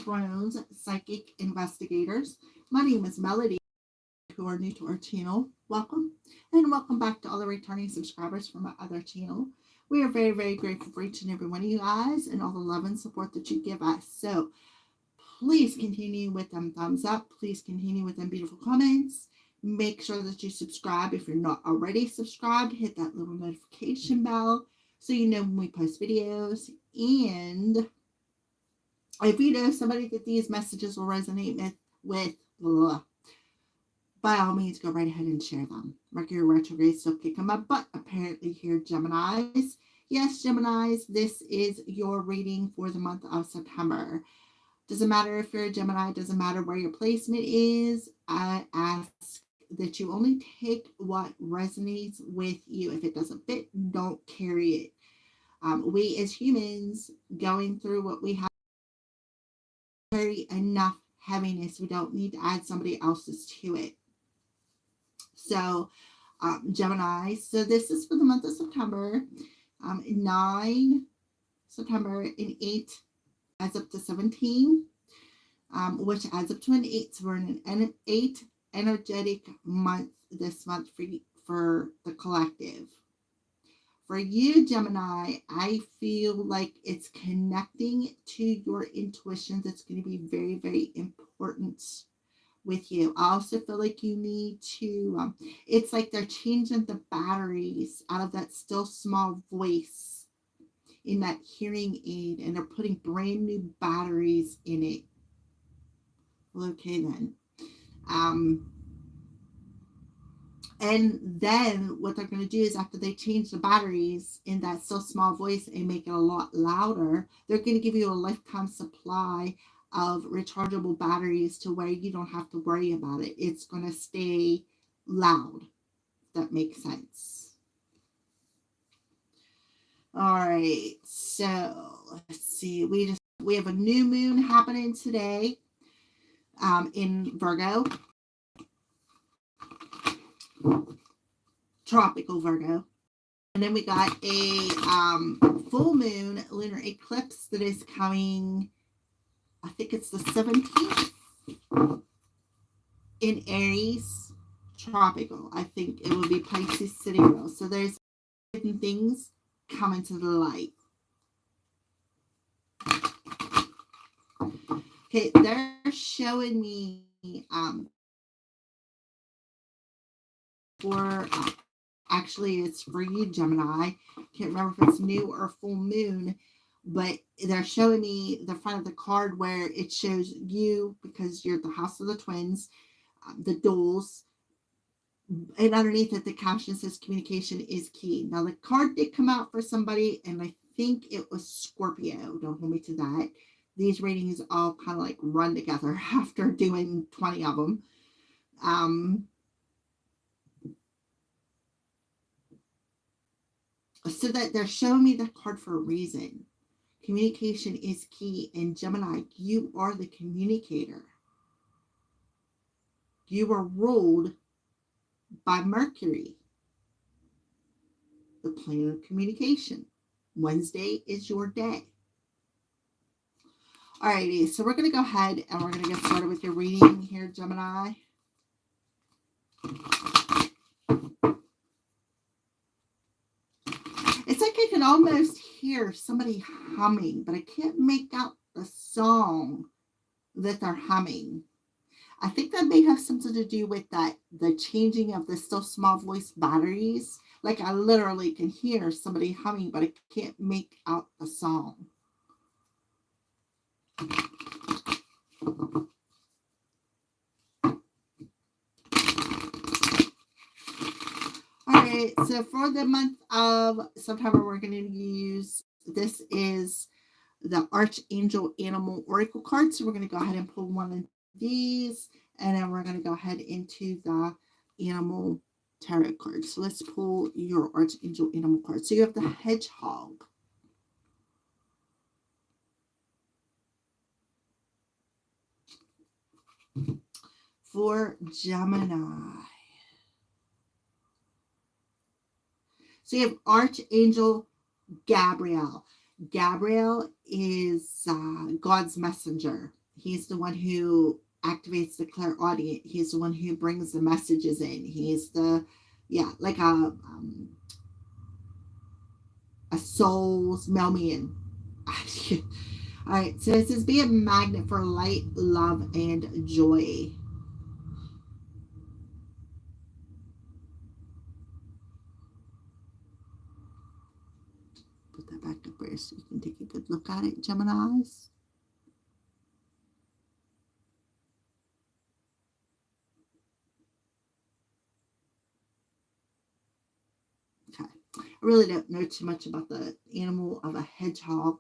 Thrones psychic investigators. My name is Melody. Who are new to our channel, welcome, and welcome back to all the returning subscribers from my other channel. We are very, very grateful for each and every one of you guys and all the love and support that you give us. So please continue with them thumbs up. Please continue with them beautiful comments. Make sure that you subscribe if you're not already subscribed. Hit that little notification bell so you know when we post videos. And if you know somebody that these messages will resonate with by all means, go right ahead and share them. Mercury retrograde still kicking my butt, apparently, here, Geminis. Yes, Geminis, this is your reading for the month of September. Doesn't matter if you're a Gemini, doesn't matter where your placement is. I ask that you only take what resonates with you. If it doesn't fit, don't carry it. We as humans going through what we have carry enough heaviness. We don't need to add somebody else's to it. So, Gemini, so this is for the month of September. 9 September and 8 adds up to 17, which adds up to an 8. So we're in an 8 energetic month this month for the collective. For you, Gemini, I feel like it's connecting to your intuition that's going to be very, very important with you. I also feel like you need to, it's like they're changing the batteries out of that still small voice in that hearing aid, and they're putting brand new batteries in it. Well, okay then. And then what they're going to do is after they change the batteries in that still small voice and make it a lot louder, they're going to give you a lifetime supply of rechargeable batteries to where you don't have to worry about it. It's going to stay loud. If that makes sense. All right. So let's see. We have a new moon happening today in Virgo. Tropical Virgo. And then we got a full moon lunar eclipse that is coming, I think it's the 17th, in Aries, tropical. I think it will be Pisces sidereal. So there's hidden things coming to the light. Okay, they're showing me actually it's for you, Gemini. Can't remember if it's new or full moon, but they're showing me the front of the card where it shows you, because you're the house of the twins, the duels, and underneath it the caption says communication is key. Now the card did come out for somebody, and I think it was Scorpio. Don't hold me to that. These readings all kind of like run together after doing 20 of them. So that they're showing me the card for a reason. Communication is key. And Gemini, you are the communicator. You are ruled by Mercury, the planet of communication. Wednesday is your day. Alrighty, so we're going to go ahead and we're going to get started with your reading here, Gemini. It's like I can almost hear somebody humming, but I can't make out the song that they're humming. I think that may have something to do with the changing of the still small voice batteries. Like I literally can hear somebody humming, but I can't make out the song. Alright, so for the month of September, we're going to use, this is the Archangel Animal Oracle card. So we're going to go ahead and pull one of these, and then we're going to go ahead into the Animal Tarot card. So let's pull your Archangel Animal card. So you have the Hedgehog. For Gemini. So you have Archangel Gabriel. Gabriel is God's messenger. He's the one who activates the clairaudient. He's the one who brings the messages in. He's the, yeah, like a soul's mailman. All right, so it says be a magnet for light, love, and joy. Put that back up there so you can take a good look at it, Geminis. Okay, I really don't know too much about the animal of a hedgehog.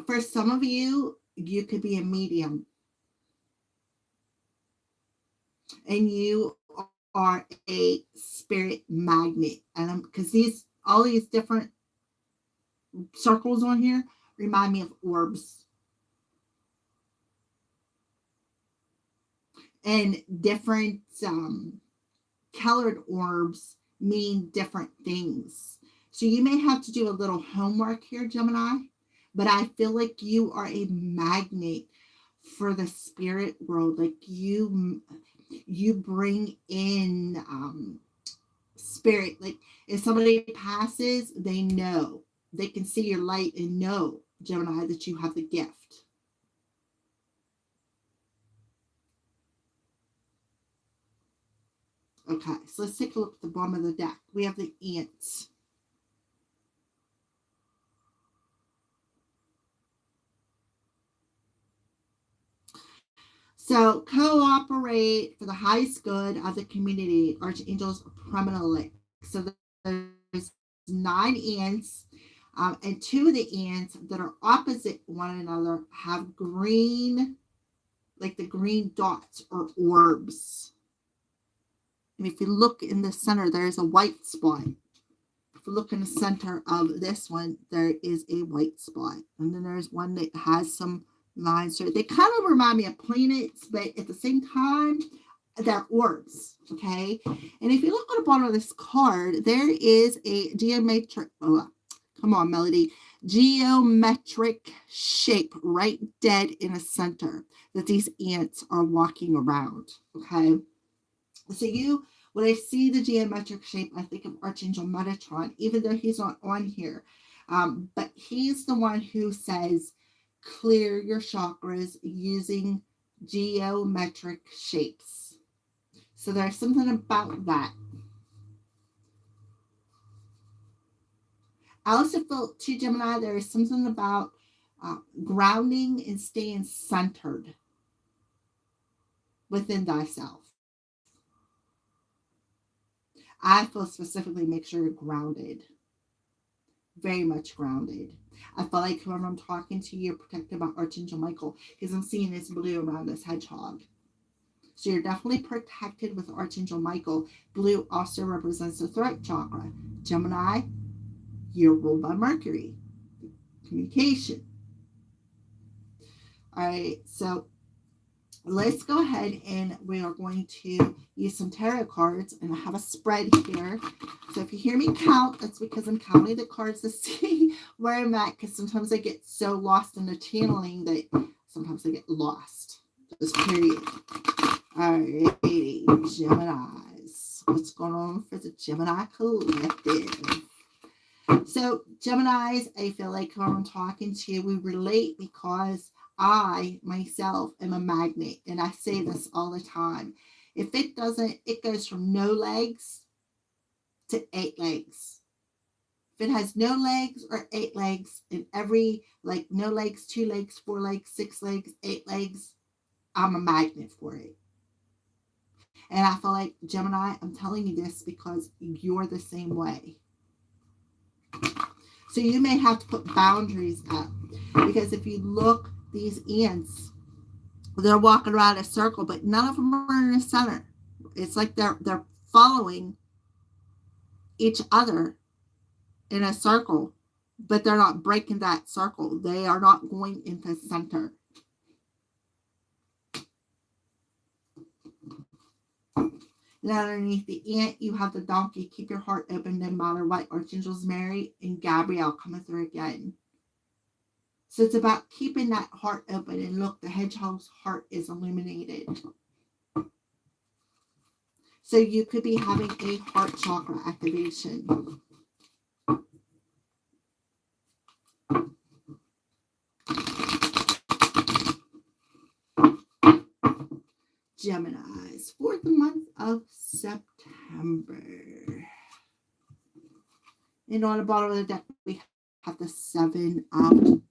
For some of you, you could be a medium, and you are a spirit magnet. And because all these different circles on here remind me of orbs, and different colored orbs mean different things. So you may have to do a little homework here, Gemini, but I feel like you are a magnet for the spirit world. Like you bring in spirit. Like if somebody passes, they know, they can see your light and know, Gemini, that you have the gift. Okay, so let's take a look at the bottom of the deck. We have the ants. So cooperate for the highest good of the community, Archangel's Premonition. So there's 9 ants, and 2 of the ants that are opposite one another have green, like the green dots or orbs. And if you look in the center, there's a white spot. If you look in the center of this one, there is a white spot. And then there's one that has some lines. They kind of remind me of planets, but at the same time, they're orbs. Okay. And if you look on the bottom of this card, there is a geometric, come on, Melody, geometric shape right dead in the center that these ants are walking around. Okay. So when I see the geometric shape, I think of Archangel Metatron, even though he's not on here. But he's the one who says, clear your chakras using geometric shapes. So there's something about that. I also feel, too, Gemini, there is something about grounding and staying centered within thyself. I feel specifically make sure you're grounded. Very much grounded. I feel like when I'm talking to you, you're protected by Archangel Michael, because I'm seeing this blue around this hedgehog. So you're definitely protected with Archangel Michael. Blue also represents the throat chakra. Gemini, you're ruled by Mercury. Communication. All right, so let's go ahead and we are going to use some tarot cards, and I have a spread here. So if you hear me count, that's because I'm counting the cards to see where I'm at, because sometimes I get so lost in the channeling that sometimes I get lost. Just period. Alrighty, Geminis. What's going on for the Gemini collective? So Geminis, I feel like when I'm talking to you, we relate because I myself am a magnet, and I say this all the time. If it doesn't, it goes from no legs to 8 legs. If it has no legs or 8 legs, and every, like, no legs, 2 legs, 4 legs, 6 legs, 8 legs, I'm a magnet for it. And I feel like, Gemini, I'm telling you this because you're the same way. So you may have to put boundaries up, because if you look, these ants, they're walking around a circle, but none of them are in the center. It's like they're following each other in a circle, but they're not breaking that circle. They are not going into center. And underneath the ant, you have the donkey. Keep your heart open no matter what. Archangels Mary and Gabrielle coming through again. So it's about keeping that heart open. And look, the hedgehog's heart is illuminated. So you could be having a heart chakra activation. Geminis for the month of September. And on the bottom of the deck, we have the seven of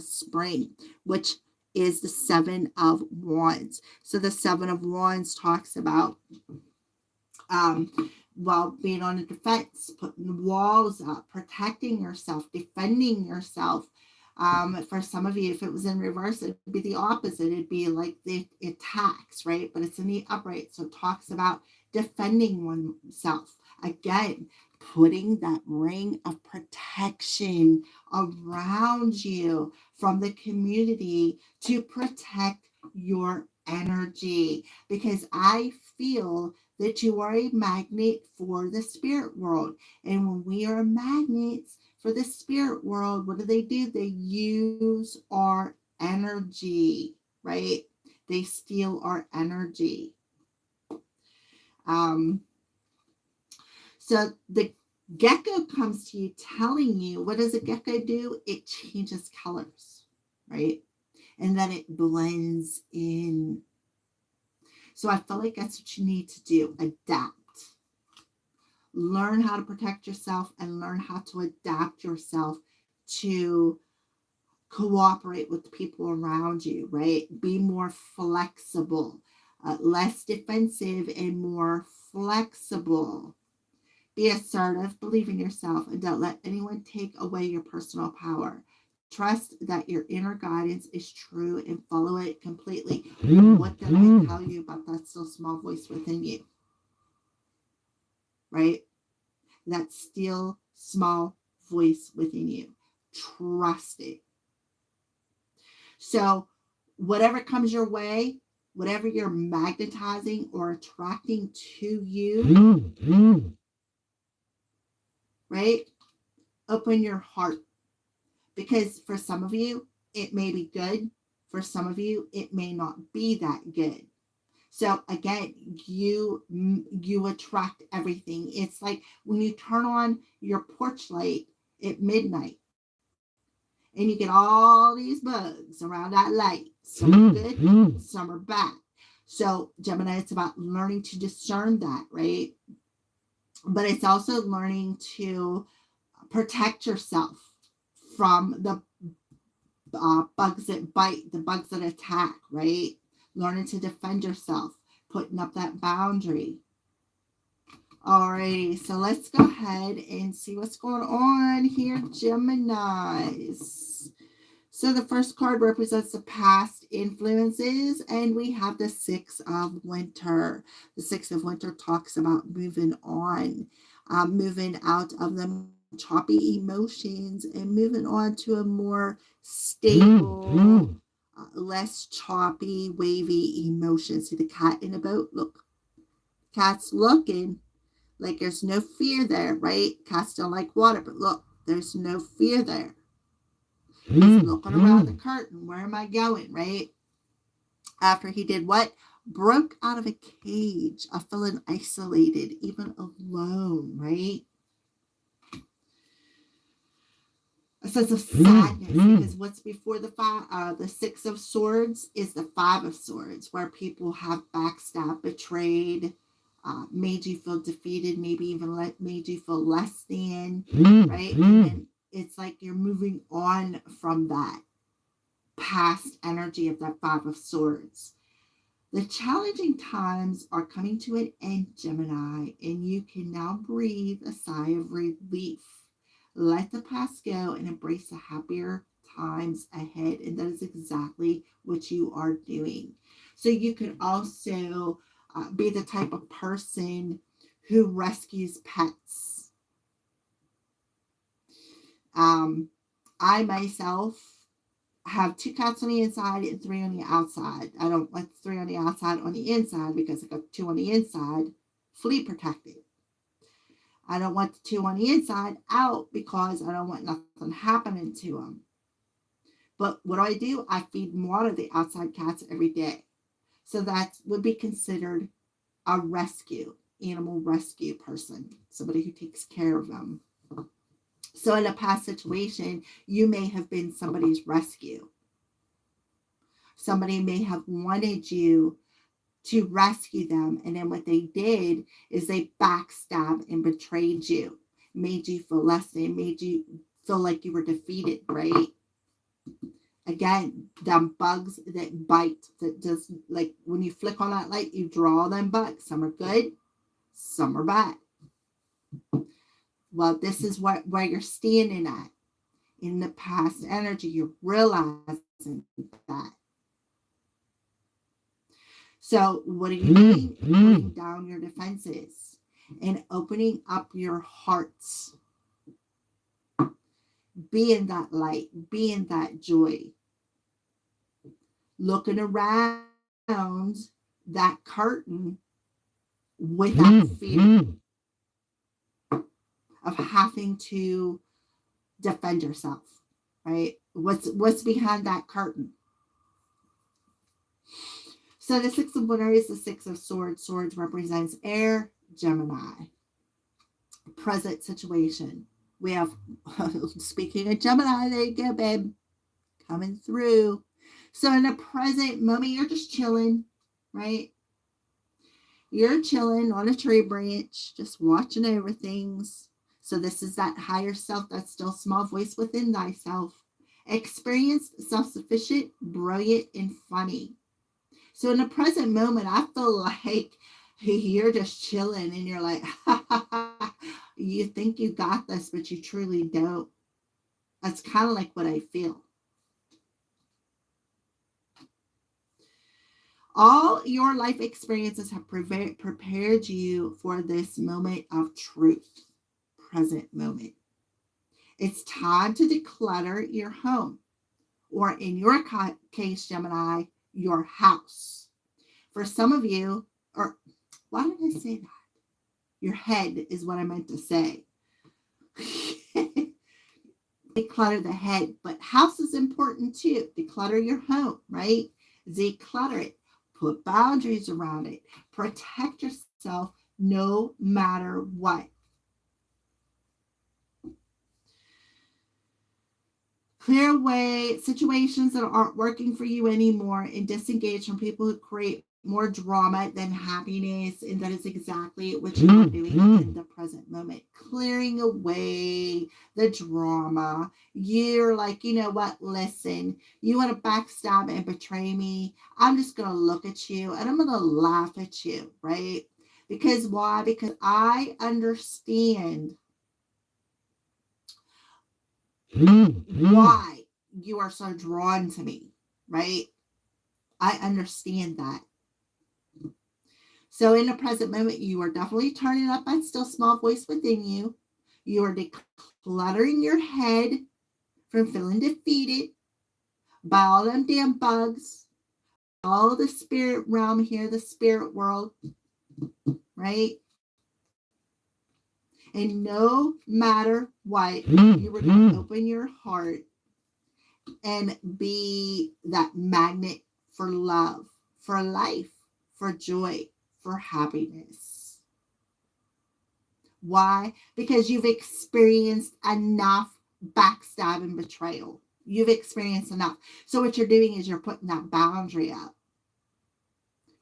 spring, which is the Seven of Wands. So the Seven of Wands talks about being on the defense, putting walls up, protecting yourself, defending yourself. For some of you, if it was in reverse, it'd be the opposite. It'd be like the attacks, right? But it's in the upright. So it talks about defending oneself. Again, putting that ring of protection around you from the community to protect your energy. Because I feel that you are a magnet for the spirit world. And when we are magnets for the spirit world, what do? They use our energy, right? They steal our energy. So the gecko comes to you telling you, what does a gecko do? It changes colors, right? And then it blends in. So I feel like that's what you need to do. Adapt. Learn how to protect yourself and learn how to adapt yourself to cooperate with the people around you, right? Be more flexible, less defensive and more flexible. Be assertive, believe in yourself, and don't let anyone take away your personal power. Trust that your inner guidance is true and follow it completely. What did I tell you about that still small voice within you? Right? That still small voice within you. Trust it. So whatever comes your way, whatever you're magnetizing or attracting to you, right? Open your heart. Because for some of you, it may be good. For some of you, it may not be that good. So again, you attract everything. It's like when you turn on your porch light at midnight and you get all these bugs around that light. Some are good, some are bad. So Gemini, it's about learning to discern that, right? But it's also learning to protect yourself from the bugs that bite, the bugs that attack, right? Learning to defend yourself, putting up that boundary. Alrighty, so let's go ahead and see what's going on here, Geminis. So the first card represents the past influences, and we have the Six of Winter. The Six of Winter talks about moving on, moving out of the choppy emotions and moving on to a more stable, less choppy, wavy emotions. See the cat in a boat? Look, cat's looking like there's no fear there, right? Cats don't like water, but look, there's no fear there. He's looking around the curtain. Where am I going, right? After he did what? Broke out of a cage of feeling isolated, even alone, right? A sense of sadness, because what's before the Six of Swords is the Five of Swords, where people have backstabbed, betrayed, made you feel defeated, maybe even made you feel less than, right? And then it's like you're moving on from that past energy of that Five of Swords. The challenging times are coming to an end, Gemini, and you can now breathe a sigh of relief. Let the past go and embrace the happier times ahead. And that is exactly what you are doing. So you can also be the type of person who rescues pets. I myself have 2 cats on the inside and 3 on the outside. I don't like 3 on the outside on the inside because I got 2 on the inside flea protected. I don't want the 2 on the inside out because I don't want nothing happening to them. But what do? I feed and water the outside cats every day. So that would be considered a rescue, animal rescue person, somebody who takes care of them. So in a past situation, you may have been somebody's rescue. Somebody may have wanted you to rescue them, and then what they did is they backstabbed and betrayed you, made you feel less than, made you feel like you were defeated, right? Again, them bugs that bite, that just like when you flick on that light, you draw them bugs. Some are good, some are bad. Well, this is where you're standing at in the past energy. You're realizing that. So what are you doing? Putting down your defenses and opening up your hearts. Being that light, being that joy. Looking around that curtain without fear of having to defend yourself, right? What's behind that curtain? So the Six of Water is the Six of Swords. Swords represents air, Gemini. Present situation. We have, speaking of Gemini, there you go, babe. Coming through. So in the present moment, you're just chilling, right? You're chilling on a tree branch, just watching over things. So this is that higher self, that still small voice within thyself. Experienced, self-sufficient, brilliant, and funny. So in the present moment, I feel like you're just chilling and you're like, you think you got this, but you truly don't. That's kind of like what I feel. All your life experiences have prepared you for this moment of truth, present moment. It's time to declutter your home, or in your case, Gemini, your house. For some of you, or why did I say that? Your head is what I meant to say. Declutter the head, but house is important too. Declutter your home, right? Declutter it. Put boundaries around it. Protect yourself no matter what. Clear away situations that aren't working for you anymore and disengage from people who create more drama than happiness. And that is exactly what you are doing in the present moment. Clearing away the drama. You're like, you know what? Listen, you want to backstab and betray me. I'm just going to look at you and I'm going to laugh at you, right? Because why? Because I understand why you are so drawn to me, right? I understand that. So in the present moment, you are definitely turning up that still small voice within you. You are decluttering your head from feeling defeated by all them damn bugs, all the spirit realm here, the spirit world, right? And no matter what, you were going to open your heart and be that magnet for love, for life, for joy, for happiness. Why? Because you've experienced enough backstab and betrayal. You've experienced enough. So what you're doing is you're putting that boundary up,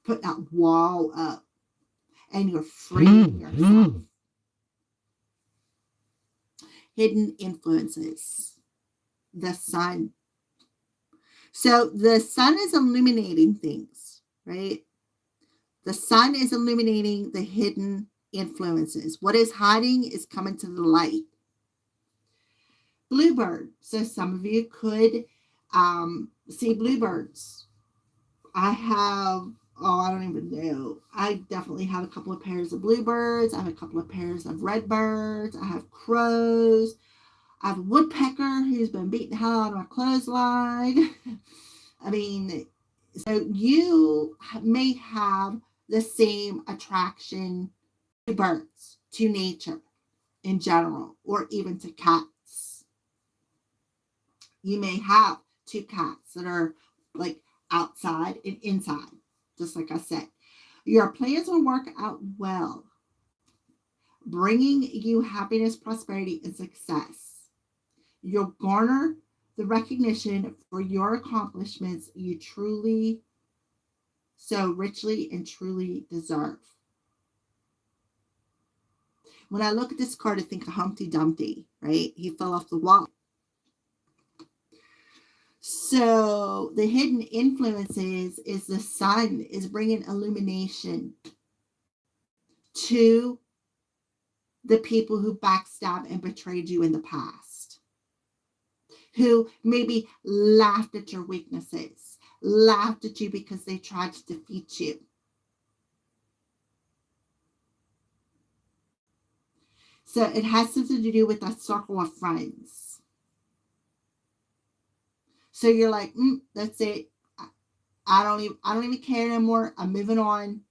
putting that wall up, and you're freeing yourself. Hidden influences. The sun. So the sun is illuminating things, right? The sun is illuminating the hidden influences. What is hiding is coming to the light. Bluebird. So some of you could see bluebirds. I have, I don't even know. I definitely have a couple of pairs of bluebirds. I have a couple of pairs of redbirds. I have crows. I have a woodpecker who's been beating the hell out of my clothesline. I mean, so you may have the same attraction to birds, to nature in general, or even to cats. You may have two cats that are like outside and inside, just like I said. Your plans will work out well, bringing you happiness, prosperity, and success. You'll garner the recognition for your accomplishments you truly, so richly and truly deserve. When I look at this card, I think of Humpty Dumpty, right? He fell off the wall. So the hidden influences is the sun is bringing illumination to the people who backstabbed and betrayed you in the past, who maybe laughed at your weaknesses, laughed at you because they tried to defeat you. So it has something to do with that circle of friends. So you're like, that's it. I don't even care no more. I'm moving on.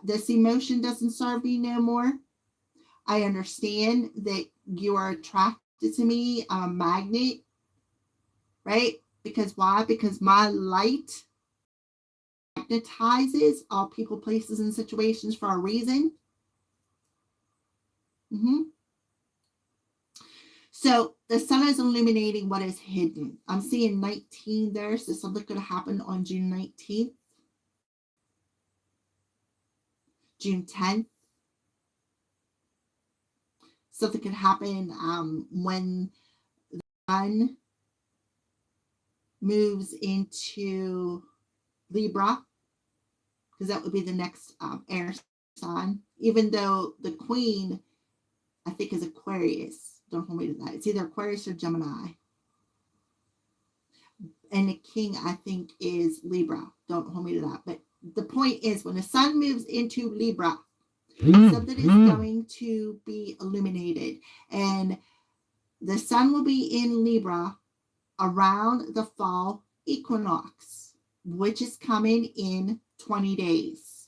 This emotion doesn't serve me no more. I understand that you are attracted to me. I'm a magnet, right? Because why? Because my light magnetizes all people, places, and situations for a reason. So the sun is illuminating what is hidden. I'm seeing 19 there, so something could happen on June 19th, June 10th. Something could happen when the sun moves into Libra, because that would be the next air sign, even though the queen, I think, is Aquarius. Don't hold me to that. It's either Aquarius or Gemini. And the king, I think, is Libra. Don't hold me to that. But the point is, when the sun moves into Libra, something is going to be illuminated. And the sun will be in Libra around the fall equinox, which is coming in 20 days.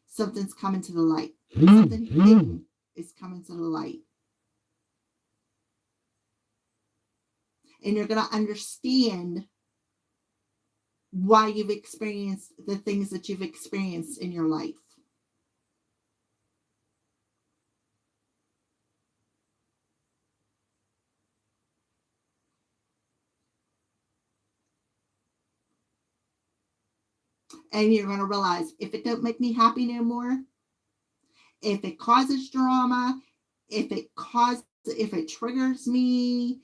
Something's coming to the light. Something hidden is coming to the light. And you're going to understand why you've experienced the things that you've experienced in your life. And you're going to realize, if it don't make me happy no more, if it causes drama, if it triggers me,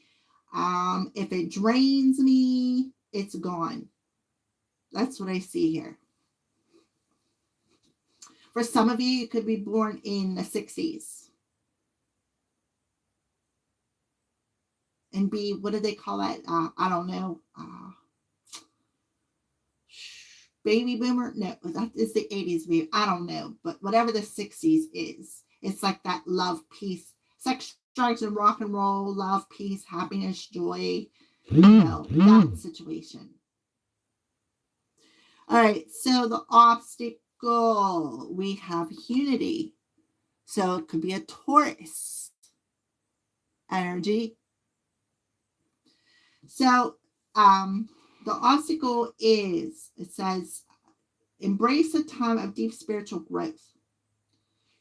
if it drains me, it's gone. That's what I see here. For some of you, you could be born in the 60s and be, what do they call that? I don't know. Baby boomer? No, that is the 80s baby. I don't know. But whatever the 60s is, it's like that love, peace, sex, drugs, and rock and roll, love, peace, happiness, joy, that situation. All right, so the obstacle, we have unity. So it could be a Taurus energy. So the obstacle is, it says, embrace a time of deep spiritual growth.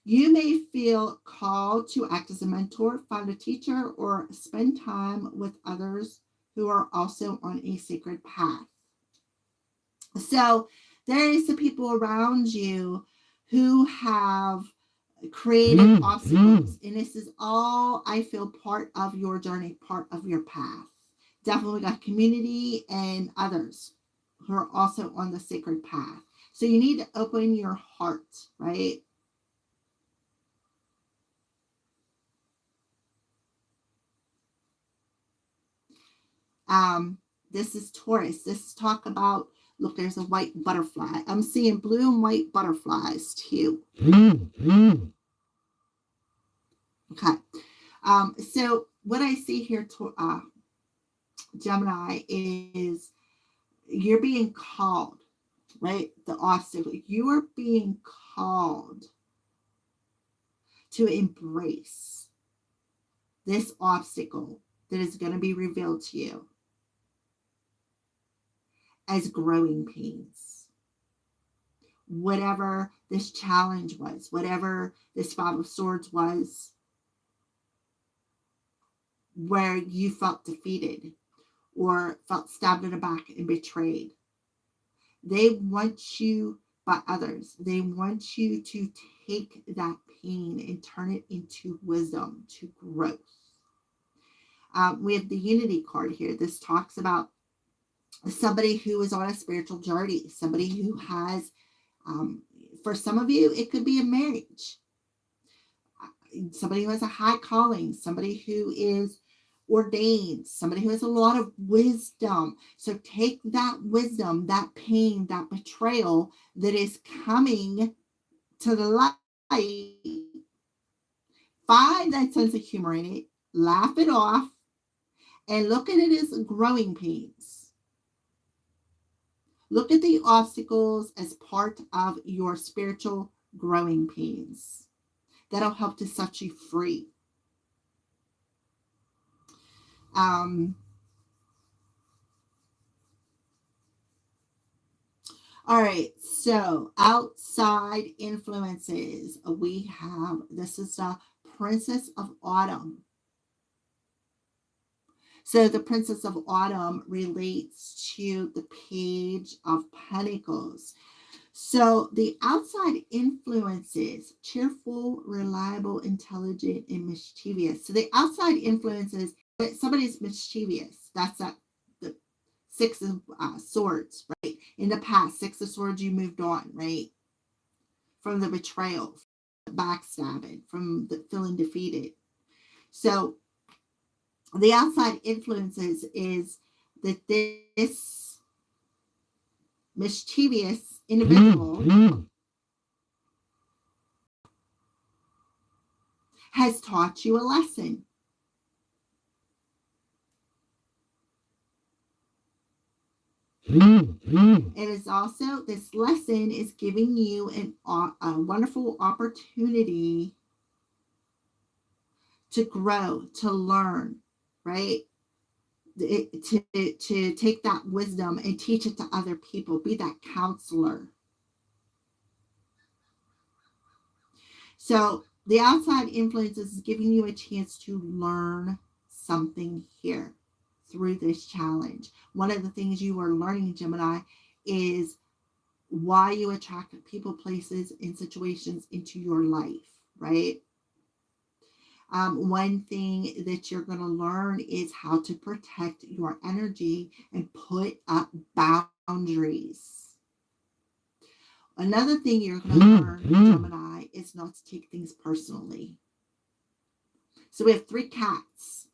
You may feel called to act as a mentor, find a teacher, or spend time with others who are also on a sacred path. So there is some people around you who have created obstacles. And this is all, I feel, part of your journey, part of your path. Definitely got community and others who are also on the sacred path. So you need to open your heart, right? This is Taurus. This is talk about, look, there's a white butterfly. I'm seeing blue and white butterflies too. Okay. So what I see here, Gemini, is you're being called, right? The obstacle. You are being called to embrace this obstacle that is going to be revealed to you as growing pains. Whatever this challenge was, whatever this Five of Swords was, where you felt defeated or felt stabbed in the back and betrayed. They want you, by others, they want you to take that pain and turn it into wisdom, to growth. We have the Unity card here. This talks about somebody who is on a spiritual journey, somebody who has, for some of you, it could be a marriage. Somebody who has a high calling, somebody who is ordained, somebody who has a lot of wisdom. So take that wisdom, that pain, that betrayal that is coming to the light, find that sense of humor in it, laugh it off, and look at it as growing pains. Look at the obstacles as part of your spiritual growing pains. That'll help to set you free. All right, so outside influences, we have, this is the Princess of Autumn. So the Princess of Autumn relates to the Page of Pentacles. So the outside influences, cheerful, reliable, intelligent, and mischievous. So the outside influences, somebody's mischievous. That's that, the Six of Swords, right? In the past, Six of Swords, you moved on, right? From the betrayal, from the backstabbing, from the feeling defeated. So the outside influences is that this mischievous individual has taught you a lesson. It is also, this lesson is giving you a wonderful opportunity to grow, to learn, right? To take that wisdom and teach it to other people, be that counselor. So the outside influences is giving you a chance to learn something here through this challenge. One of the things you are learning, Gemini, is why you attract people, places, and situations into your life, right? One thing that you're going to learn is how to protect your energy and put up boundaries. Another thing you're going to learn, Gemini, is not to take things personally. So we have three cats.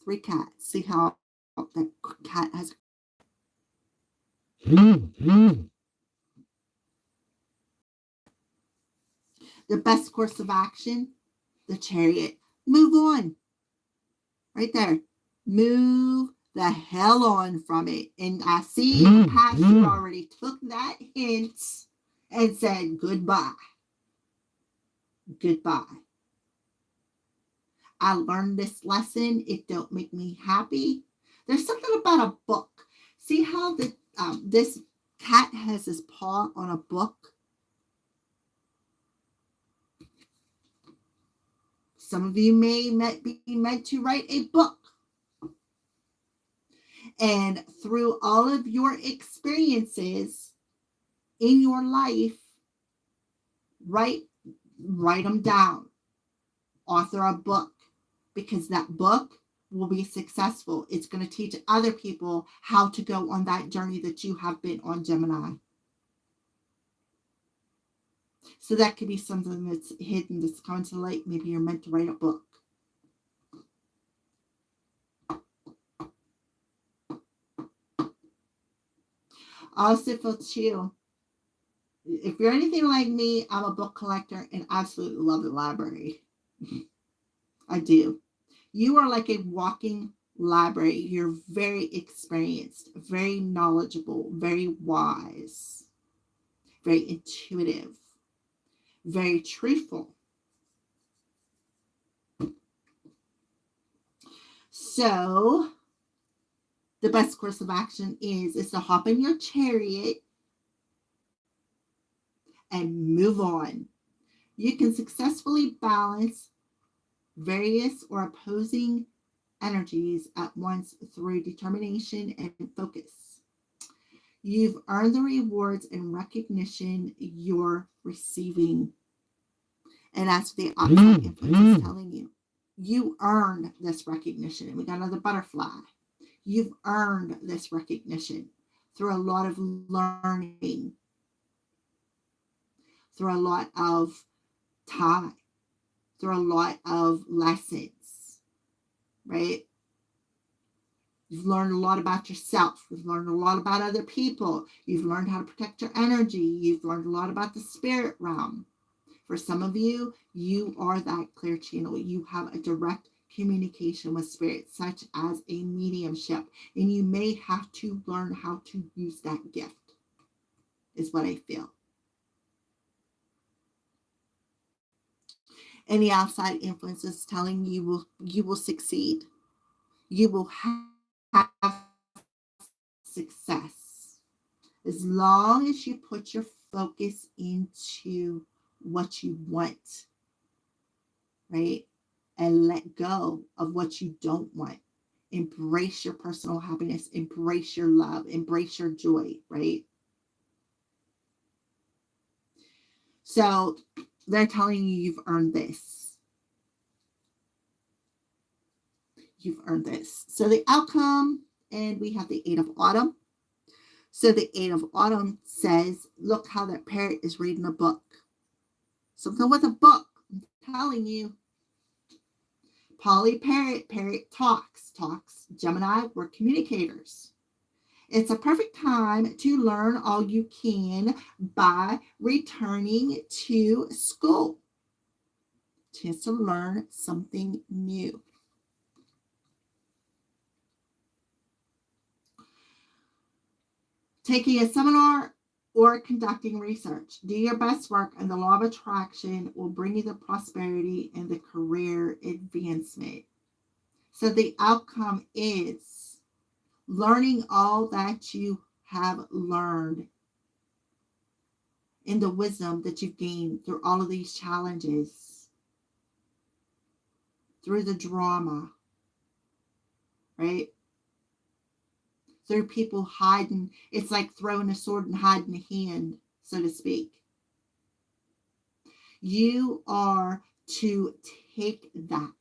Three cats. See how that cat has. The best course of action, the Chariot. Move on. Right there. Move the hell on from it. And I see in the past you already took that hint and said goodbye. Goodbye. I learned this lesson. It don't make me happy. There's something about a book. See how this cat has his paw on a book? Some of you may be meant to write a book. And through all of your experiences in your life, write them down. Author a book, because that book will be successful. It's going to teach other people how to go on that journey that you have been on, Gemini. So that could be something that's hidden, that's coming to light. Maybe you're meant to write a book. Also for you, if you're anything like me, I'm a book collector and absolutely love the library. I do. You are like a walking library. You're very experienced, very knowledgeable, very wise, very intuitive, very truthful. So the best course of action is to hop in your chariot and move on. You can successfully balance various or opposing energies at once through determination and focus. You've earned the rewards and recognition you're receiving. And that's what the outside influence is telling you. You earned this recognition. And we got another butterfly. You've earned this recognition through a lot of learning, through a lot of time, through a lot of lessons, right? You've learned a lot about yourself. You've learned a lot about other people. You've learned how to protect your energy. You've learned a lot about the spirit realm. For some of you, you are that clear channel. You have a direct communication with spirit, such as a mediumship. And you may have to learn how to use that gift, is what I feel. Any outside influences telling you will succeed. You will have success as long as you put your focus into what you want, right? And let go of what you don't want. Embrace your personal happiness, embrace your love, embrace your joy, right? So they're telling you you've earned this. You've earned this. So the outcome, and we have the Eight of Autumn. So the Eight of Autumn says, look how that parrot is reading a book. Something with a book. I'm telling you. Polly Parrot talks. Gemini, we're communicators. It's a perfect time to learn all you can by returning to school. Chance to learn something new. Taking a seminar or conducting research. Do your best work, and the law of attraction will bring you the prosperity and the career advancement. So the outcome is learning all that you have learned in the wisdom that you've gained through all of these challenges, through the drama, right? Through people hiding. It's like throwing a sword and hiding a hand, so to speak. You are to take that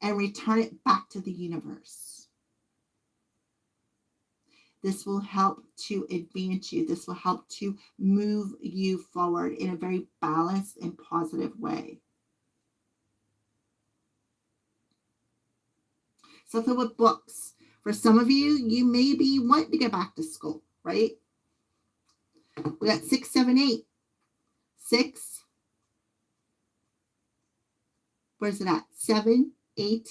and return it back to the universe. This will help to advance you. This will help to move you forward in a very balanced and positive way. Something with books. For some of you, you may be wanting to get back to school, right? We got 6, 7, 8. 6. Where's it at? 7, 8.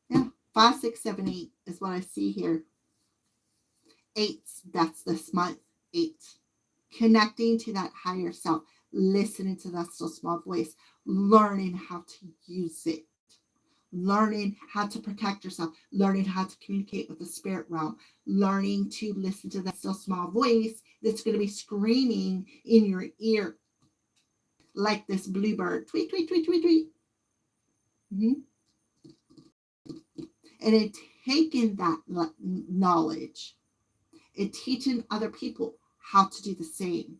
Yeah, 5, 6, 7, 8 is what I see here. 8, that's this month. 8. Connecting to that higher self. Listening to that still small voice. Learning how to use it. Learning how to protect yourself, learning how to communicate with the spirit realm, learning to listen to that still small voice that's going to be screaming in your ear like this bluebird. Tweet, tweet, tweet, tweet, tweet. And in taking that knowledge and teaching other people how to do the same.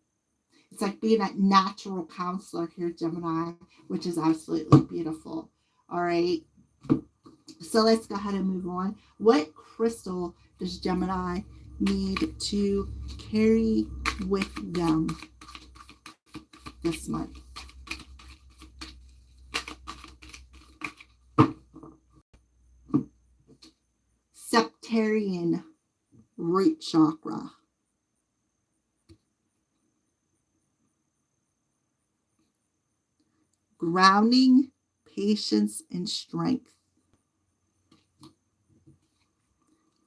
It's like being a natural counselor here, Gemini, which is absolutely beautiful. All right. So let's go ahead and move on. What crystal does Gemini need to carry with them this month? Septarian root chakra. Grounding patience and strength.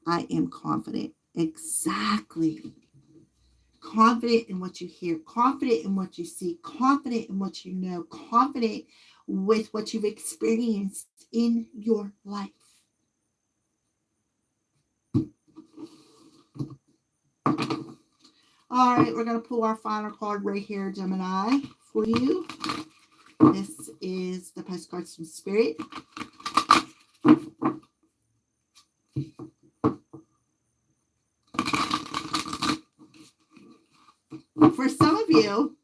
I am confident. Exactly. Confident in what you hear, confident in what you see, confident in what you know, confident with what you've experienced in your life. All right, we're going to pull our final card right here, Gemini, for you. This is the postcards from Spirit. For some of you,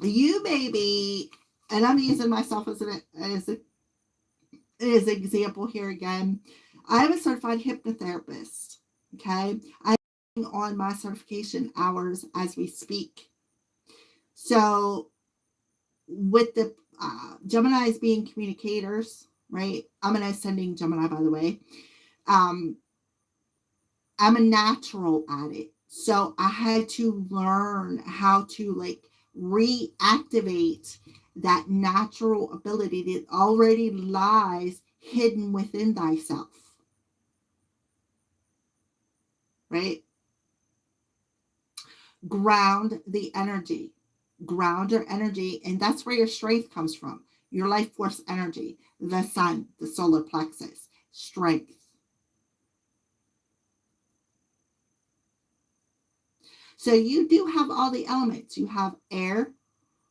you may be, and I'm using myself as an example here again. I'm a certified hypnotherapist. Okay, I'm on my certification hours as we speak. So, with the Gemini's being communicators, right? I'm an ascending Gemini, by the way. I'm a natural at it. So I had to learn how to like reactivate that natural ability that already lies hidden within thyself. Right? Ground the energy. Ground your energy. And that's where your strength comes from. Your life force energy. The sun, the solar plexus. Strength. So you do have all the elements. You have air,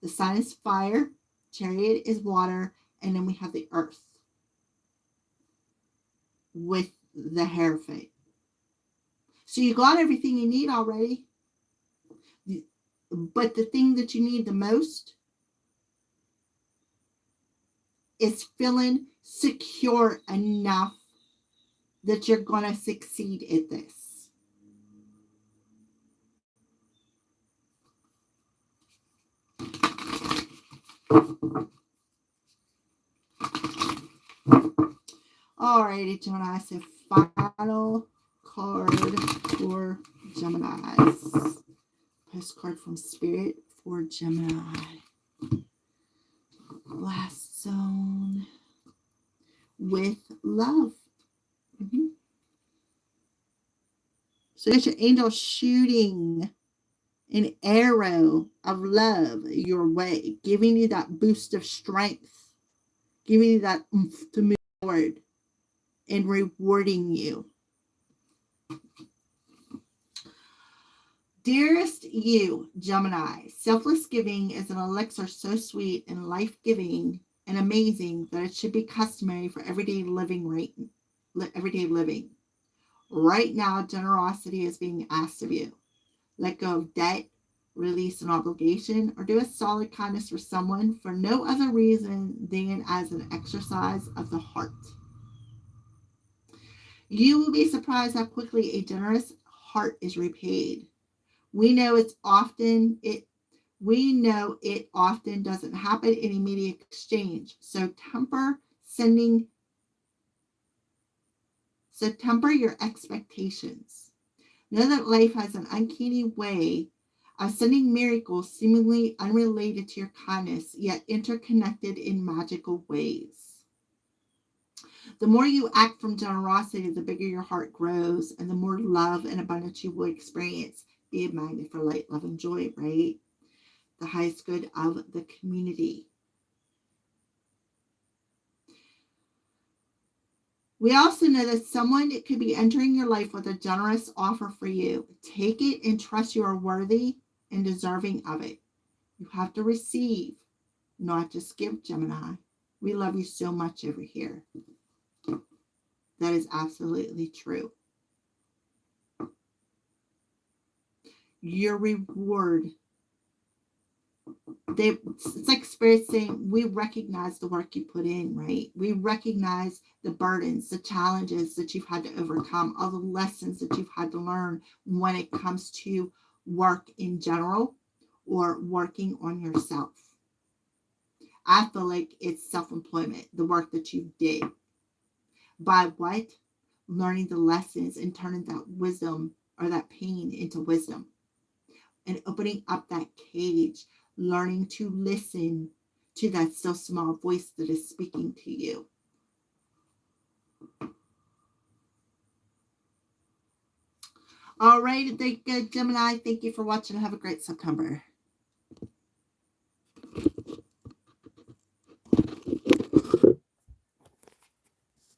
the sun is fire, chariot is water, and then we have the earth with the Hierophant. So you got everything you need already. But the thing that you need the most is feeling secure enough that you're going to succeed at this. Alrighty, Gemini. So final card for Geminis. Postcard from Spirit for Gemini. Last zone with love. Mm-hmm. So there's your angel shooting an arrow of love your way, giving you that boost of strength, giving you that oomph to move forward, and rewarding you. Dearest you, Gemini, selfless giving is an elixir so sweet and life-giving and amazing that it should be customary for everyday living. Right now, generosity is being asked of you. Let go of debt, release an obligation, or do a solid kindness for someone for no other reason than as an exercise of the heart. You will be surprised how quickly a generous heart is repaid. We know it often doesn't happen in immediate exchange. So temper your expectations. Know that life has an uncanny way of sending miracles seemingly unrelated to your kindness, yet interconnected in magical ways. The more you act from generosity, the bigger your heart grows, and the more love and abundance you will experience. Be a magnet for light, love, and joy, right? The highest good of the community. We also know that someone could be entering your life with a generous offer for you. Take it and trust you are worthy and deserving of it. You have to receive, not just give, Gemini. We love you so much over here. That is absolutely true. Your reward. It's like Spirit saying, we recognize the work you put in, right? We recognize the burdens, the challenges that you've had to overcome, all the lessons that you've had to learn when it comes to work in general or working on yourself. I feel like it's self-employment, the work that you did. By what? Learning the lessons and turning that wisdom or that pain into wisdom. And opening up that cage, learning to listen to that still small voice that is speaking to you. All right, thank you, Gemini. Thank you for watching. Have a great September.